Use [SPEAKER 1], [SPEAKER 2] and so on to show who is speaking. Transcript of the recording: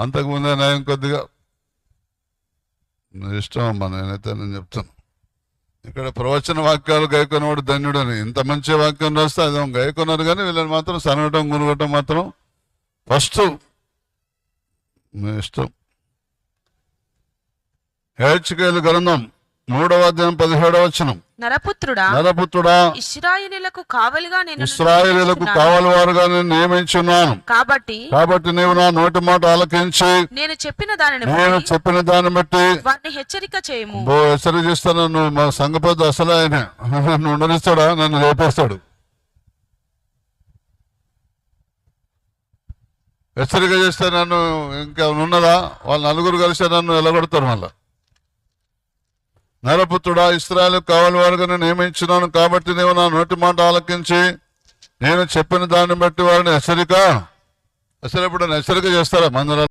[SPEAKER 1] అంతకుముందే న్యాయం కొద్దిగా ఇష్టం అమ్మా, నేను చెప్తాను. ఇక్కడ ప్రవచన వాక్యాలు గైకొనవాడు ధన్యుడని ఇంత మంచి వాక్యం రాస్తే అది గైకొన్నారు, కానీ వీళ్ళని మాత్రం సనగటం గునుగటం మాత్రం ఫస్ట్ ఇష్టం. హెచ్కేలు గ్రంథం 3వ అధ్యాయం 17వ వచనం. నరపుత్రుడా,
[SPEAKER 2] ఇశ్రాయేలీయులకు కావలిగా
[SPEAKER 1] కావలివారుగా నేను నియమించున్నాను. కాబట్టి నీవు నా నోటి మాట ఆలకించి
[SPEAKER 2] నేను చెప్పిన
[SPEAKER 1] దాన్ని బట్టి
[SPEAKER 2] వారిని హెచ్చరిక చేయము.
[SPEAKER 1] హెచ్చరిక చేస్తాను. నువ్వు మా సంఘ పెద్ద అసలు ఆయన నన్ను ఉండనిస్తాడా? నన్ను లేపేస్తాడు. హెచ్చరిక చేస్తే నన్ను ఇంకా ఉన్నదా? వాళ్ళు నలుగురు కలిసి నన్ను ఎలగొడతారు. మళ్ళా నరపుత్రుడా, ఇశ్రాయేలు కావలి వారుగా నేను నియమించున్నాను. కాబట్టి నీవు నా నోటి మాట ఆలకించి నేను చెప్పిన దాన్ని బట్టి వారిని హెచ్చరిక. అసలు ఎప్పుడు హెచ్చరిక చేస్తారా మందిరాలు?